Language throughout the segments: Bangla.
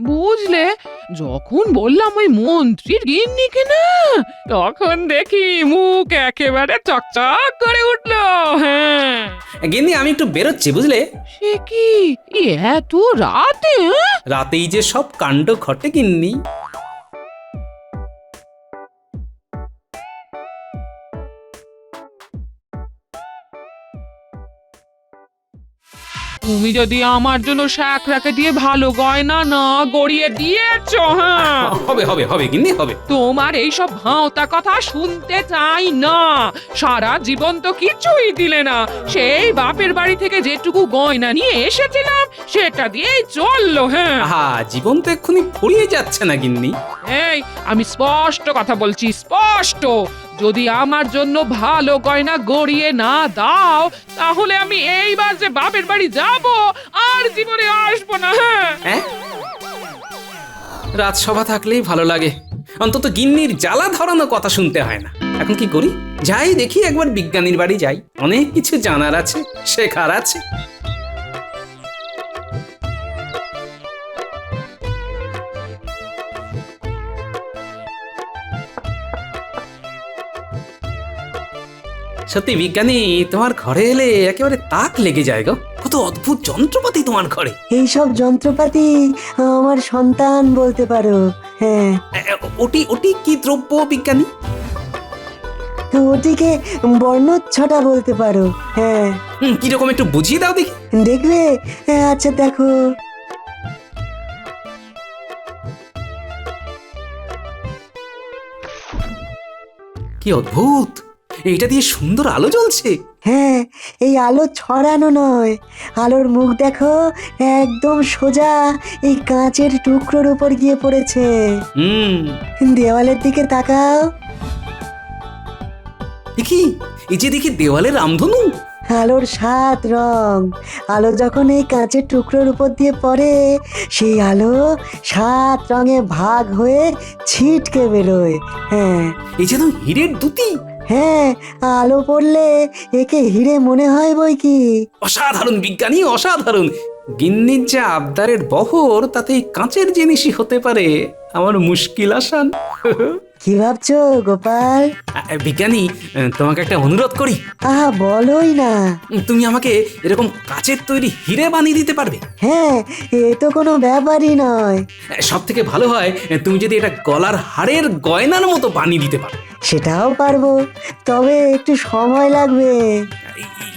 বুঝলে, যখন বললাম ওই মন্ত্রীর গিন্নিকে না, তখন দেখি মুখ একেবারে চকচক করে উঠলো। হ্যাঁ, গিন্নি আমি একটু বেরোচ্ছি বুঝলে। সে কি এত রাতে? হ্যাঁ? রাতেই যে সব কাণ্ড ঘটে গিন্নি। তুমি যদি আমার জন্য শাকরাকে দিয়ে ভালো গয়না না গড়িয়ে দিয়েছ, হ্যাঁ, হবে হবে হবে গিন্নি হবে। তোমার এইসব ভাঁওতা কথা শুনতে চাই না। সারা জীবন তো কিছুই দিলে না, সেই বাপের বাড়ি থেকে যেটুকু গয়না নিয়ে এসেছিলাম সেটা দিয়েই চললো। হ্যাঁ, আহা, জীবন তো এক্ষুনি ফুরিয়ে যাচ্ছে না গিন্নি। এই আমি স্পষ্ট কথা বলছি, স্পষ্ট। যদি আমার জন্য ভালো গয়না গড়িয়ে না দাও, তাহলে আমি এইবার যে বাপের বাড়ি যাব আর জীবনে আসবো না। হ্যাঁ, হ্যাঁ, রাজসভা থাকলেই ভালো লাগে, অন্তত গিন্নির জ্বালা ধরানো কথা শুনতে হয় না। এখন কি করি, যাই দেখি একবার বিজ্ঞানীর বাড়ি যাই, অনেক কিছু জানার আছে, শেখার আছে। সত্যি বিজ্ঞানী, তোমার ঘরে এলে একেবারে তাক লেগে যায় গো। কত অদ্ভুত যন্ত্রপাতি তোমার ঘরে। এইসব যন্ত্রপাতি আমার সন্তান বলতে পারো। হ্যাঁ, ওটি ওটি কি দ্রব্য বিজ্ঞানী? ওটিকে বর্ণচ্ছটা বলতে পারো। হ্যাঁ, কিরকম একটু বুঝিয়ে দাও দেখি। দেখবে? আচ্ছা দেখো। কি অদ্ভুত, এইটা দিয়ে সুন্দর আলো জ্বলছে। হ্যাঁ, এই আলো ছড়ানো নয়, আলোর মুখ দেখো, একদম সোজা এই কাঁচের টুকরোর উপর গিয়ে পড়েছে। দেওয়ালের দিকে তাকাও। দেখি, এই যে দেখি দেওয়ালের রামধনু। আলোর 7 রং। আলো যখন এই কাঁচের টুকরোর উপর দিয়ে পড়ে, সেই আলো 7 রঙে ভাগ হয়ে ছিটকে বেরোয়। হ্যাঁ এই যেন হীরের দুটি। হ্যাঁ, আলো পড়লে একে হিরে মনে হয় বই কি। অসাধারণ বিজ্ঞানী, অসাধারণ। গিন্নির যে আবদারের বহর, তাতে এই কাঁচের জিনিসই হতে পারে আমার মুশকিল আসান। কি ভাবছো গোপাল? বিজ্ঞানী, তোমাকে একটা অনুরোধ করি। আহা, বলোই না। তুমি আমাকে এরকম কাচের তৈরি হিরে বানিয়ে দিতে পারবে? হ্যাঁ, এ তো কোনো ব্যাপারই নয়। সব থেকে ভালো হয় তুমি যদি এটা গলার হাড়ের গয়নার মতো বানিয়ে দিতে পারো। সেটাও পারবো, তবে একটু সময় লাগবে।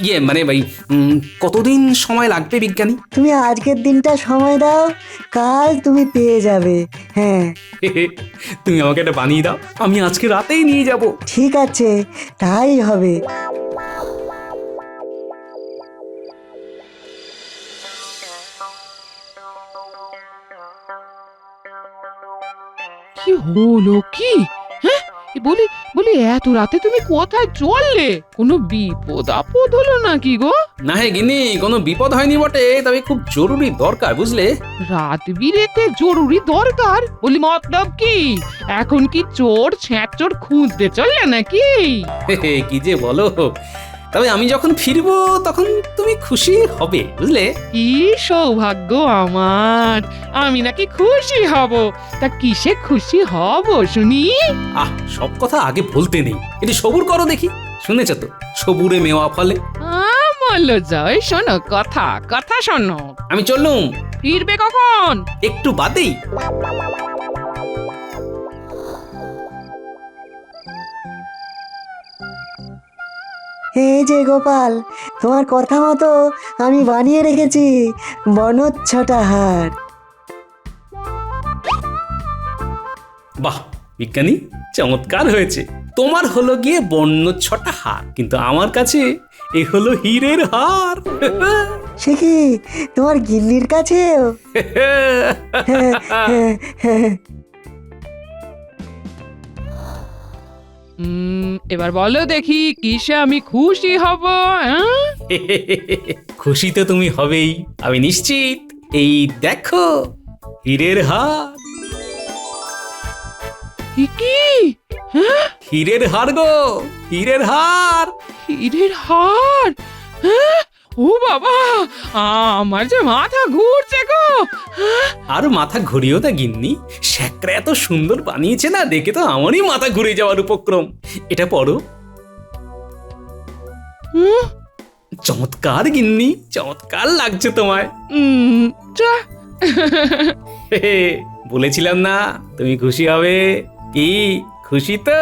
ইয়ে মানে ভাই, কতদিন সময় লাগবে বিজ্ঞানী? তুমি আজকের দিনটা সময় দাও, কাল তুমি পেয়ে যাবে। হ্যাঁ, তুমি আমাকে এটা বানিয়ে দাও, আমি আজকে রাতেই নিয়ে যাব। ঠিক আছে, তাই হবে। কি হলো কি? হ্যাঁ, বলি বলি এত রাতে তুমি কোথায় চললে? কোনো বিপদ আপদ হলো নাকি গো? না হে গিন্নি, কোনো বিপদ হয়নি বটে, তবে খুব জরুরি দরকার বুঝলে। রাত বিরেতে জরুরি দরকার? বলি মতলব কি? এখন কি চোর ছ্যাঁচোর খুঁজতে চললে নাকি? কি যে বলো, তবে আমি যখন ফিরবো তখন তুমি খুশি হবে বুঝলে। কি সৌভাগ্য আমার, আমি নাকি খুশি হব। তা কিসে খুশি হব শুনি? সব কথা আগে বলতে নেই, একটু সবুর করো দেখি। শুনেছ তো, সবুরে মেওয়া ফলে। মল্ল জয়, শোনো কথা, কথা শোনো। আমি চললুম। ফিরবে কখন? একটু বাদেই। এই যে গোপাল, তোমার কথা মতো আমি বানিয়ে রেখেছি বনচ্ছটা হার। বাহ বিজ্ঞানী, চমৎকার হয়েছে। তোমার হলো গিয়ে বন্য 6টা হার, কিন্তু আমার কাছে এ হলো হীরের হার। সে কি তোমার গিন্নির কাছেও? এবার বলো দেখি কিসে আমি খুশি হব? খুশি তো তুমি হবেই, আমি নিশ্চিত। এই দেখো, হীরের হার। কি? হ্যাঁ, হীরের হার গো, হীরের হার। হীরের হার? হ্যাঁ, ও বাবা, আমার যে মাথা ঘুরছে গো। আর মাথা ঘুরিও না গিন্নি, শ্যাকরা এত সুন্দর বানিয়েছে না, দেখে তো আমারই মাথা ঘুরে যাওয়ার উপক্রম। এটা পড়ো। হুম, চমৎকার গিন্নি, চমৎকার লাগছে তোমায়। যা। হে হে, বলেছিলাম না তুমি খুশি হবে। কি খুশি তো?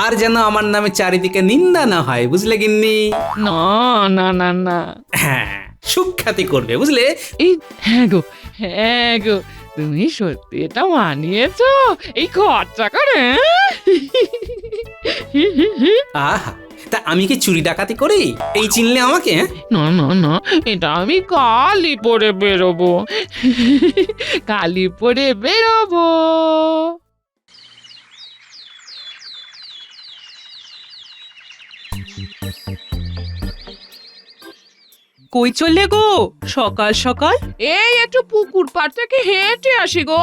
আর যেন আমার নামে চারিদিকে নিন্দা না হয়, বুঝলে গিন্নি? না না না না, হ্যাঁ, সুখ্যাতি করবে, বুঝলে? এই হ্যাঁ গো, তুমি সত্যি এটা মানিয়েছো এই খরচা করে? আহা, তা আমি কি চুরি ডাকাতি করি এই চিনলে আমাকে? না না না, এটা আমি কালই পরে বেরোবো, কালই পরে বেরোবো। কই চললে গো সকাল সকাল? এই একটু পুকুর পাড় থেকে হেঁটে আসি গো।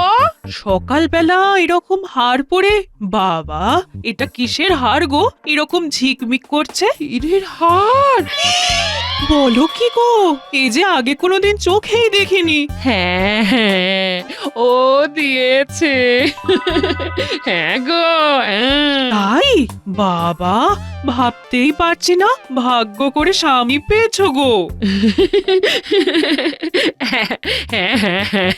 সকালবেলা এরকম হাড় পরে? বাবা, এটা কিসের হাড় গো এরকম ঝিকমিক করছে? হীরের হার। বলো কি গো, এই যে আগে কোনোদিন চোখেই দেখিনি। হ্যাঁ হ্যাঁ, ও দিয়েছে। হ্যাঁ গো, হ্যাঁ। তাই? বাবা, ভাবতেই পারছি না, ভাগ্য করে স্বামী পেয়েছো গো। হ্যাঁ হ্যাঁ হ্যাঁ।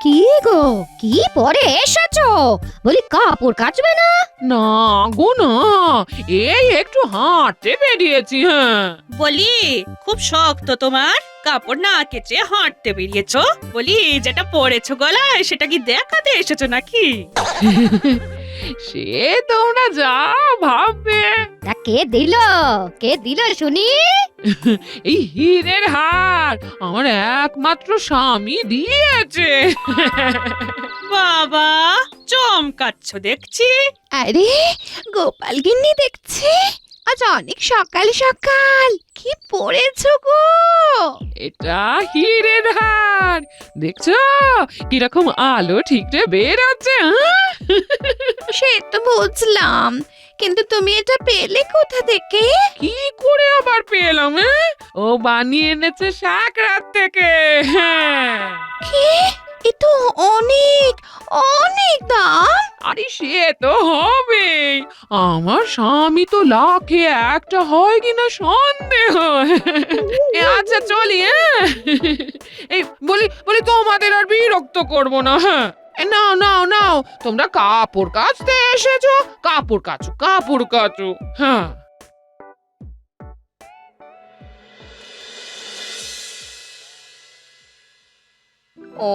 কি গো, কি পরে এসেছো? বলি কাপড় কাচবে না? না গো না, এই একটু হাঁটতে বেরিয়েছি। হ্যাঁ, বলি খুব শখ তো তোমার, কাপড় না কেচে হাঁটতে বেরিয়েছো? বলি যেটা পরেছো গলায় সেটা কি দেখাতে এসেছো নাকি? সে তোমরা যা ভাববে। তা কে দিল শুনি? এই হীরের হার আমার একমাত্র স্বামী দিয়েছে। বাবা, চমকাচ্ছ দেখছি। আরে গোপাল গিন্নি দেখছি আজ অনেক সকাল সকাল কি পরেছো গো? এটা হীরের হার, দেখছো কিরকম আলো ঠিকরে বেরাচ্ছে? সে তো বুঝলাম, কিন্তু তুমি এটা পেলে কোথা থেকে? কি করে আবার পেলাম? ও বানিয়ে এনেছে সাকরাত থেকে। হ্যাঁ, কি? এ তো অনেক অনেক দাম। আরে সে তো হবেই, আমার স্বামী তো লাখে একটা হয় কিনা সন্দেহ। আচ্ছা চলি। এই বলি বলি তোমাদের আর বিরক্ত করবো না। হ্যাঁ, নাও নাও নাও, তোমরা কাপড় কাচতে এসেছো, কাপড় কাচো। হ্যাঁ,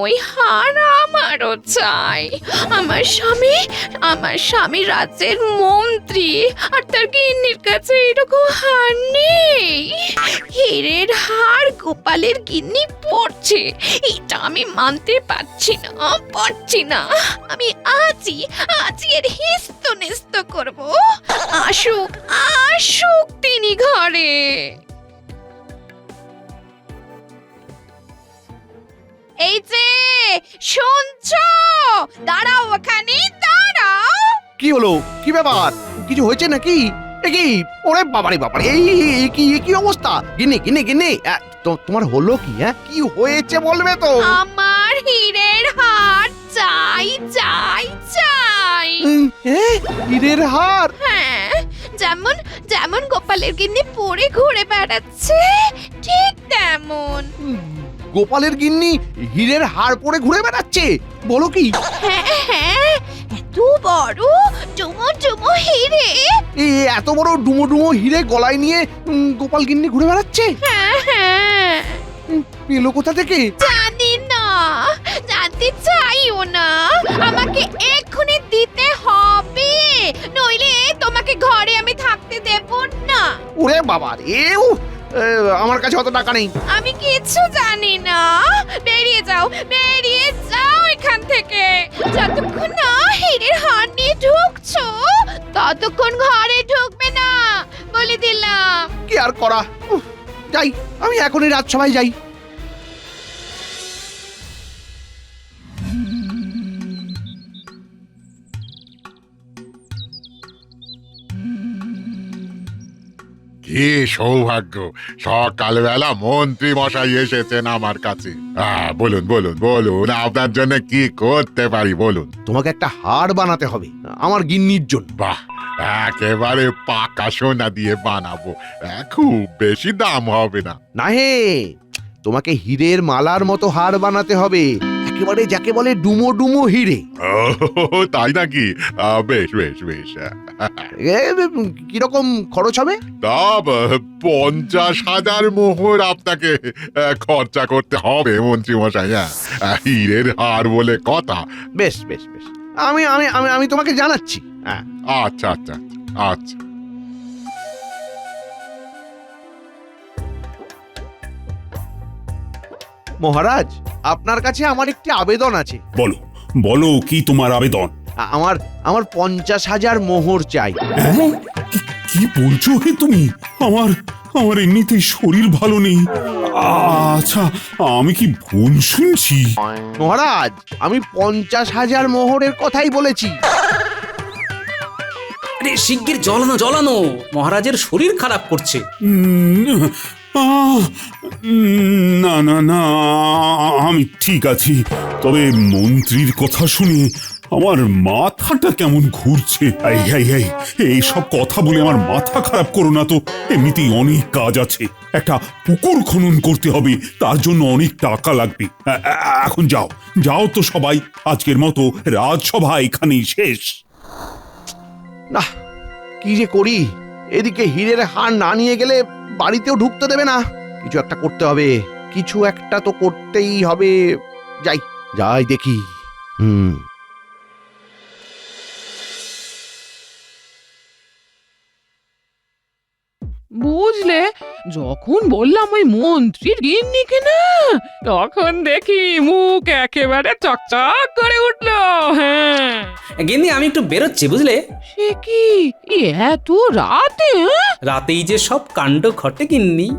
ওই হার আমারও চাই। আমার স্বামী রাজ্যের মন্ত্রী, আর তার গিন্নির কাছে এরকম হার নেই। হীরের হার গোপালের গিন্নি পড়ছে, এটা আমি মানতে পারছি না। আমি আজই এর হিস্ত নিস্ত করব। আসুক তিনি ঘরে। এই যে শুনছো, দাঁড়াও ওখানে, দাঁড়াও। কি হলো? কি ব্যাপার? কিছু হয়েছে নাকি? এ কি? ওরে বাবারে বাবারে, এই কি অবস্থা? গিন্নি, তোমার হলো কি? হ্যাঁ, কি হয়েছে বলবে তো? আমার হীরের হার চাই। হীরের হার? হ্যাঁ, যেমন গোপালের গিন্নি পরে ঘুরে বেড়াচ্ছে ঠিক তেমন। গোপালের গিন্নি হীরের হার পরে ঘুরে বেড়াচ্ছে? বলো কি? হ্যাঁ, এত বড় ডুমো হিরে। এত বড় ডুমো হিরে গলায় নিয়ে গোপাল গিন্নি ঘুরে বেড়াচ্ছে? হ্যাঁ, পেলো কোথা থেকে? জানি না, জানতে চাইও না। আমাকে এক্ষুনি দিতে হবে, নইলে তোমাকে ঘরে আমি থাকতে দেব না। ওরে বাবা রে, আমার কাছে অত টাকা নেই। আমি কিছু জানি না, বেরিয়ে যাও এখান থেকে। যতক্ষণ না হীরের হার নিয়ে ঢুকছো ততক্ষণ ঘরে ঢুকবে না, বলে দিলাম। কি আর করা, যাই আমি এখনই রাজসভায় যাই। কি সৌভাগ্য, সকালবেলা মন্ত্রী মশাই এসেছেন আমার কাছে। বলুন বলুন বলুন, আপনার জন্য কি করতে পারি বলুন। তোমাকে একটা হার বানাতে হবে আমার গিন্নির জন্য। বাহ, একেবারে পাকা সোনা দিয়ে বানাবো, খুব বেশি দাম হবে না। না হে, তোমাকে হীরের মালার মতো হার বানাতে হবে, একেবারে যাকে বলে ডুমো ডুমো হিরে। ও, তাই নাকি? বেশ বেশ বেশ। এ, কিরকম খরচ হবে? তা 50,000 মোহর আপনাকে খরচা করতে হবে মন্ত্রী মশাই। হীরের হার বলে কথা। বেশ বেশ বেশ, আমি আমি আমি আমি তোমাকে জানাচ্ছি। হ্যাঁ, আচ্ছা আচ্ছা আচ্ছা। মহারাজ, আপনার কাছে আমার একটি আবেদন আছে। বলো বলো, কি তোমার আবেদন? আমার আমার 50,000 মোহর চাই। হ্যাঁ? কি বলছো হে তুমি? আমার আমার এমনিতেই শরীর ভালো নেই। আচ্ছা, আমি কি ভুল শুনছি? মহারাজ, আমি 50,000 মোহরের কথাই বলেছি। আরে শিগগির জ্বলানো জ্বলানো, মহারাজের শরীর খারাপ করছে। উম, না না না, আমি ঠিক আছি। তবে মন্ত্রীর কথা শুনে আমার মাথাটা কেমন ঘুরছে। এইসব কথা বলে আমার মাথা খারাপ করো না তো। এমনিতেই অনেক কাজ আছে। একটা পুকুর খনন করতে হবে, তার জন্য অনেক টাকা লাগবে। এখন যাও যাও তো সবাই, আজকের মতো রাজসভা এখানেই শেষ। না, কি যে করি, এদিকে হীরের হার না নিয়ে গেলে বাড়িতেও ঢুকতে দেবে না। কিছু একটা করতে হবে, কিছু একটা তো করতেই হবে। যাই যাই দেখি। বুঝলে, যখন বললাম ওই মন্ত্রীর গিন্নিকে না, তখন দেখি মুখ একেবারে চকচক করে উঠলো। হ্যাঁ, গিন্নি, আমি একটু বেরোচ্ছি বুঝলে। সে কি এত রাতে? হ্যাঁ? রাতেই যে সব কাণ্ড ঘটে গিন্নি।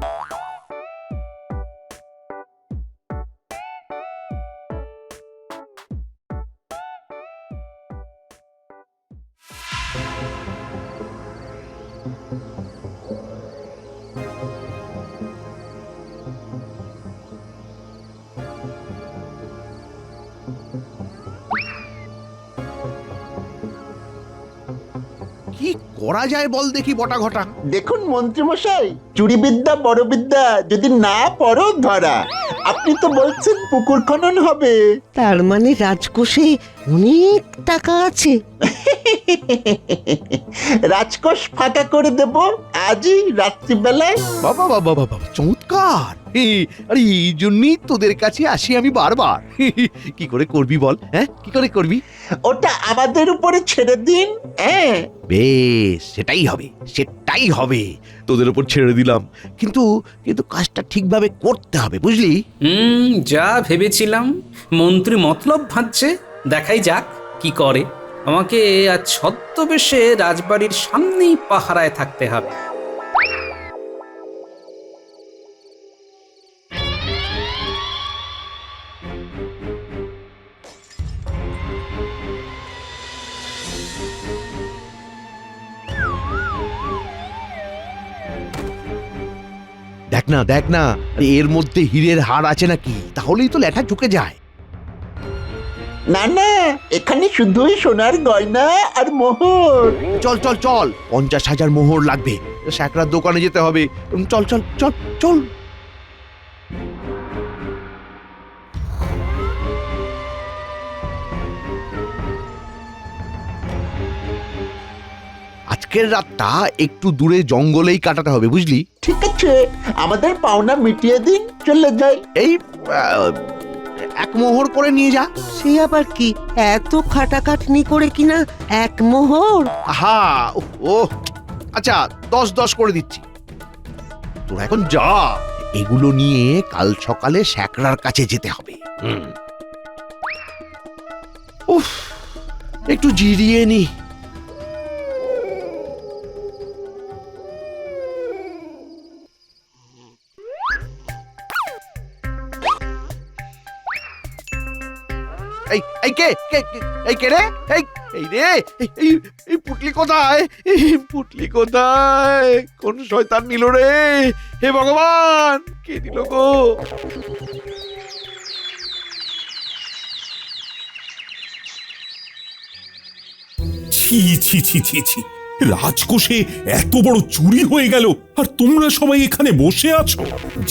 কি করা যায় বল দেখি বটা ঘটা। দেখুন মন্ত্রীমশাই, চুরি বিদ্যা বড় বিদ্যা, যদি না পড়ো ধরা। আপনি তো বলছেন পুকুর খনন হবে। তার মানে রাজকোষে অনেক টাকা আছে। রাজকোষ ফাঁকা করে দেব আজই রাত্রিবেলায়। বাবা বাবা বাবা, চমৎকার। আরে এই জন্যই তোদের কাছে আসি আমি বারবার। কি করে করবি বল? হ্যাঁ, কি করে করবি? ওটা আমাদের উপরে ছেড়ে দিন। হ্যাঁ, বেশ, সেটাই হবে, সেটাই হবে। তোদের উপর ছেড়ে দিলাম, কিন্তু কিন্তু কাজটা ঠিকভাবে করতে হবে, বুঝলি? যা ভেবেছিলাম। মন্ত্রী মতলব ভাবছে, দেখাই যাক কি করে। আমাকে আজ ছদ্মবেশে রাজবাড়ির সামনেই পাহারায় থাকতে হবে। দেখ না দেখ না, এর মধ্যে হীরের হার আছে নাকি, তাহলেই তো লেঠা ঢুকে যায়। না না, এখানে শুধুই সোনার গয়না আর মোহর। চল চল চল, 50,000 মোহর লাগবে। স্যাকরার দোকানে যেতে হবে। চল চল চল চল। আজকের রাতটা একটু দূরে জঙ্গলেই কাটাতে হবে, বুঝলি? ঠিক আছে, আমাদের পাওনা মিটিয়ে দিন, চলে যাই। এই 1 মোহর করে নিয়ে যা। সে আবার কি, এত খাটাখাটনি করে কিনা 1 মোহর? হা, ও আচ্ছা, 10 করে দিচ্ছি। তোরা এখন যা, এগুলো নিয়ে কাল সকালে স্যাকরার কাছে যেতে হবে। উফ, একটু জিরিয়ে নি। এই কে কে কে- এই কে রে? এই এই রে, এই পুটলি কোথায়? এই পুটলি কোথায়? কোন শয়তান নিল রে? হে ভগবান, কে নিল গো? ছি ছি ছি ছি ছি, রাজকোষে এত বড় চুরি হয়ে গেল আর তোমরা সবাই এখানে বসে আছো।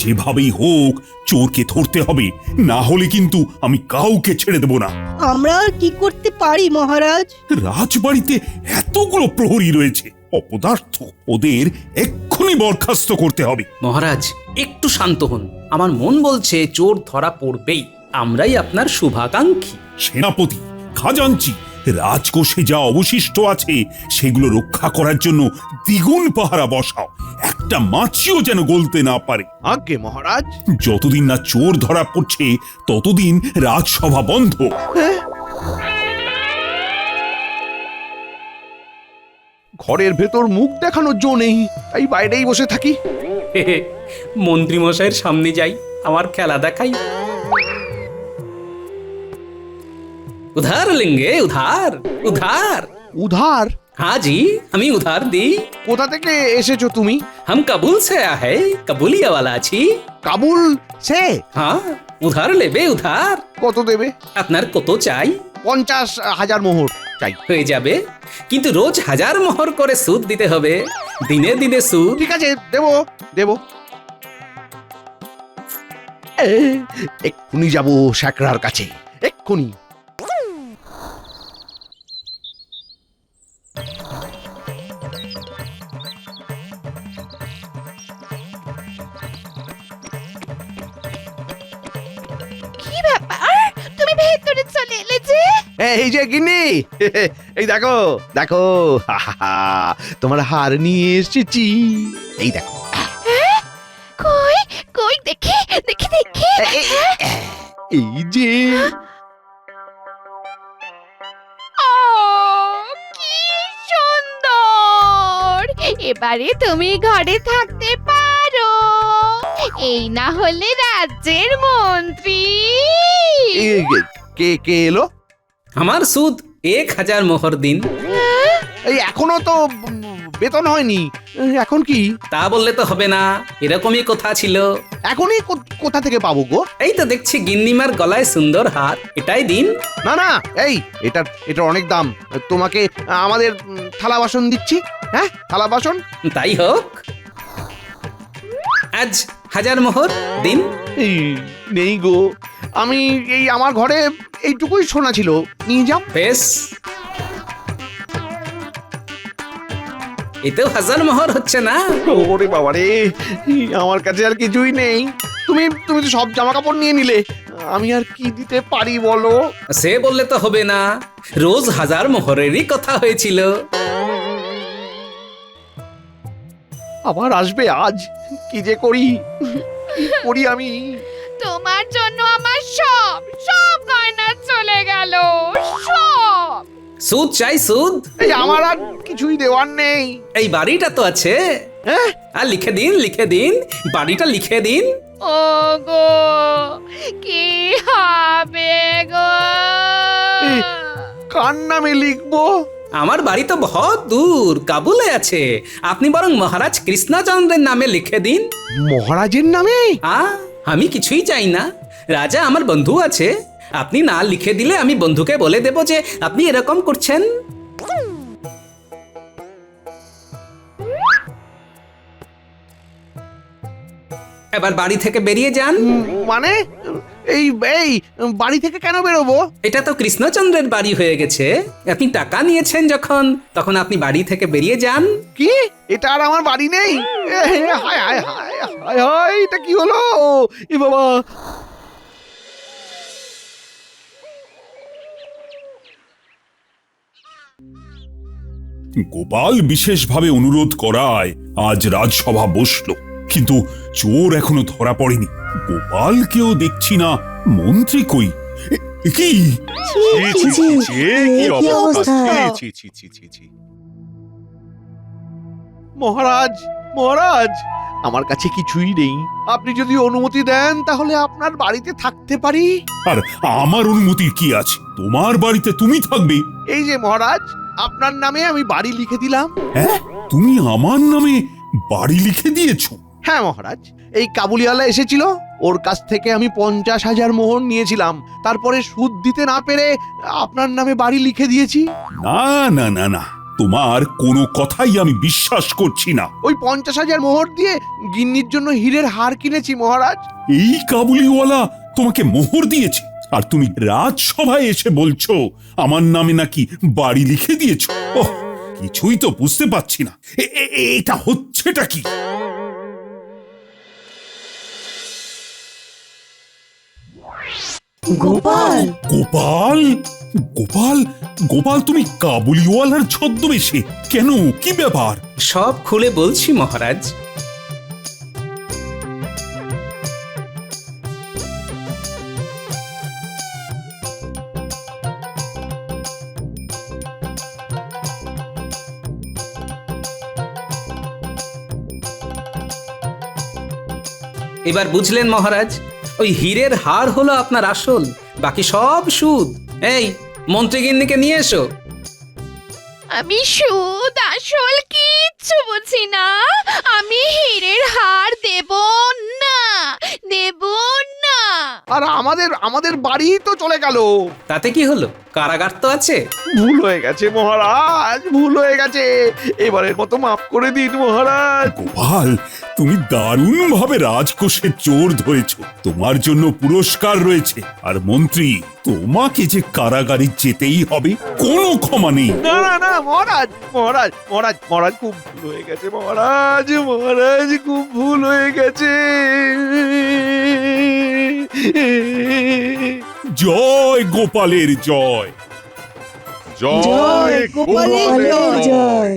যেভাবেই হোক চোরকে ধরতে হবে, না হলে কিন্তু আমি কাউকে ছেড়ে দেব না। আমরা আর কি করতে পারি মহারাজ? রাজবাড়িতে এতগুলো প্রহরী রয়েছে, অপদার্থ, ওদের এক্ষুনি বরখাস্ত করতে হবে। মহারাজ একটু শান্ত হন, আমার মন বলছে চোর ধরা পড়বেই, আমরাই আপনার শুভাকাঙ্ক্ষী। সেনাপতি, খাজাঞ্চি, রাজকোষে যা অবশিষ্ট আছে সেগুলো রক্ষা করার জন্য দ্বিগুণ পাহারা বসাও, একটা মাছিও যেন গলতে না পারে। আজ্ঞে মহারাজ। যতদিন না চোর ধরা পড়ছে ততদিন রাজসভা বন্ধ। ঘরের ভেতর মুখ দেখানোর জো নেই, তাই বাইরেই বসে থাকি। মন্ত্রী মশাইয়ের সামনে যাই, আমার খেলা দেখাই। उधार लेंगे, उधार उधार। উধার? हाँ जी, हमें उधार दी। কোথা থেকে এসেছো তুমি? हम कबूल से आया है, कबूलिया वाला छी। কাবুল সে? हाँ, उधार लेबे उधार। কত দেবে? আপনার কত চাই? 50,000 মোহর চাই। হয়ে যাবে, কিন্তু রোজ 1000 মোহর করে সুদ দিতে হবে, দিনে দিনে সুদ। ঠিক আছে, দেব দেব। এক্ষুনি যাবো শ্যাকরার কাছে, এক্ষুনি। কি ব্যাপার, তুমি ভেতরে চলে এলে যে? এই যে গিন্নি, এই দেখো দেখো, তোমার হার নিয়ে এসেছি, এই দেখো। কই কই দেখি দেখি দেখি। এই যে। ও, কি সুন্দর! এবারে তুমি ঘরে থাকতে পারো, এই না হলে রাজ্যের মন্ত্রী। কে কে এলো? আমার সুদ 1000 মোহর দিন। এই এখনো তো বেতন হয়নি, এখন কি? তা বললে তো হবে না, এরকমই কথা ছিল। এখনই কোথা থেকে পাবো গো? এই তো দেখছি গিন্নিমার গলায় সুন্দর হার, এটাই দিন। না না, এই এটার অনেক দাম, তোমাকে আমাদের থালা বাসন দিচ্ছি। হ্যাঁ, থালা বাসন। তাই হোক, আজ 1000 মোহর দিন। নেই গো, আমি এই আমার ঘরে এইটুকুই সোনা ছিল, নিয়ে যাও। বেশ, এতেও 1000 মোহর হচ্ছে না? ওরে বাবা রে, আমার কাছে আর কিছুই নেই। তুমি তো সব জামা কাপড় নিয়ে নিলে, আমি আর কি দিতে পারি বলো? সে বললে তো হবে না, রোজ 1000 মোহরেরই কথা হয়েছিল। আবার আসবে আজ, কি যে করি, কি করি আমি? তোমার জন্য আমার সব সব গয়না চলে গেল, সব। সুদ চাই, সুদ। এই আমার আর কিছুই দেওয়ার নেই। এই বাড়িটা তো আছে। হ্যাঁ, আর লিখে দিন, বাড়িটা লিখে দিন। ও গো, কি হবে গো? কার নামে লিখবো? আমার বাড়ি তো বহুত দূর, কাবুলে আছে, আপনি বরং মহারাজ কৃষ্ণচন্দ্রের নামে লিখে দিন। মহারাজের নামে? আমি কিছুই চাই না, রাজা আমার বন্ধু আছে, আপনি না লিখে দিলে আমি বন্ধুকে বলে দেব যে আপনি এরকম করছেন। এবার বাড়ি থেকে বেরিয়ে যান। মানে এই এই বাড়ি থেকে কেন বেরোবো? এটা তো কৃষ্ণচন্দ্রের বাড়ি হয়ে গেছে, আপনি টাকা নিয়েছেন যখন, তখন আপনি বাড়ি থেকে বেরিয়ে যান। কি, এটা আর আমার বাড়ি নেই? হায় হায় হায় হায় হায়, এটা কি হলো? এ বাবা! গোপাল বিশেষভাবে অনুরোধ করায় আজ রাজসভা বসলো, কিন্তু চোর এখনো ধরা পড়েনি। গোপালকেও দেখছি না, মন্ত্রী কই? কি মহারাজ, মহারাজ আমার কাছে কিছুই নেই, আপনি যদি অনুমতি দেন তাহলে আপনার বাড়িতে থাকতে পারি। আর আমার অনুমতির কি আছে? তোমার বাড়িতে তুমি থাকবে। এই যে মহারাজ, আপনার নামে আমি বাড়ি লিখে দিলাম। হ্যাঁ, তুমি আমার নামে বাড়ি লিখে দিয়েছো? হ্যাঁ মহারাজ, এই কাবুলিওয়ালা এসেছিল, ওর কাছ থেকে আমি 50,000 মোহর নিয়েছিলাম, তারপরে সুদ দিতে না পেরে আপনার নামে বাড়ি লিখে দিয়েছি। না না না না, তোমার কোনো কথাই আমি বিশ্বাস করছি না। ওই 50,000 মোহর দিয়ে গিন্নির জন্য হীরের হার কিনেছি মহারাজ। এই কাবুলিওয়ালা তোমাকে মোহর দিয়েছে, আর তুমি রাজসভায় এসে বলছো আমার নামে নাকি বাড়ি লিখে দিয়েছো? ওহ, কিছুই তো বুঝতে পারছি না, এটা হচ্ছেটা কি? গোপাল, গোপাল, গোপাল, গোপাল, তুমি কাবুলিওয়ালার ছদ্মবেশে কেন? কি ব্যাপার? সব খুলে বলছি মহারাজ। এবার বুঝলেন মহারাজ, ওই হীরের হার হলো আপনার আসল, বাকি সব সুদ। এই মন্ত্রীগিন্নিকে নিয়ে এসো। আমি সুদ আসল কিচ্ছু বুঝি না। আমি হীরের হার দেব না, দেব না। আর আমাদের বাড়ি তো চলে গেল। তাতে কি হলো? কারাগার তো আছে। ভুল হয়ে গেছে মহারাজ, ভুল হয়ে গেছে, এবারের মতো মাফ করে দিন মহারাজ। গোপাল, তুমি দারুণ ভাবে রাজকোষে চোর ধরেছ, তোমার জন্য পুরস্কার রয়েছে। আর মন্ত্রী, তোমাকে যে কারাগারে যেতেই হবে, কোনো ক্ষমা নেই। না না না মহারাজ, মহারাজ মহারাজ মহারাজ খুব ভুল হয়ে গেছে মহারাজ, মহারাজ খুব ভুল হয়ে গেছে। জয় গোপালের জয়। জয় গোপালের জয়।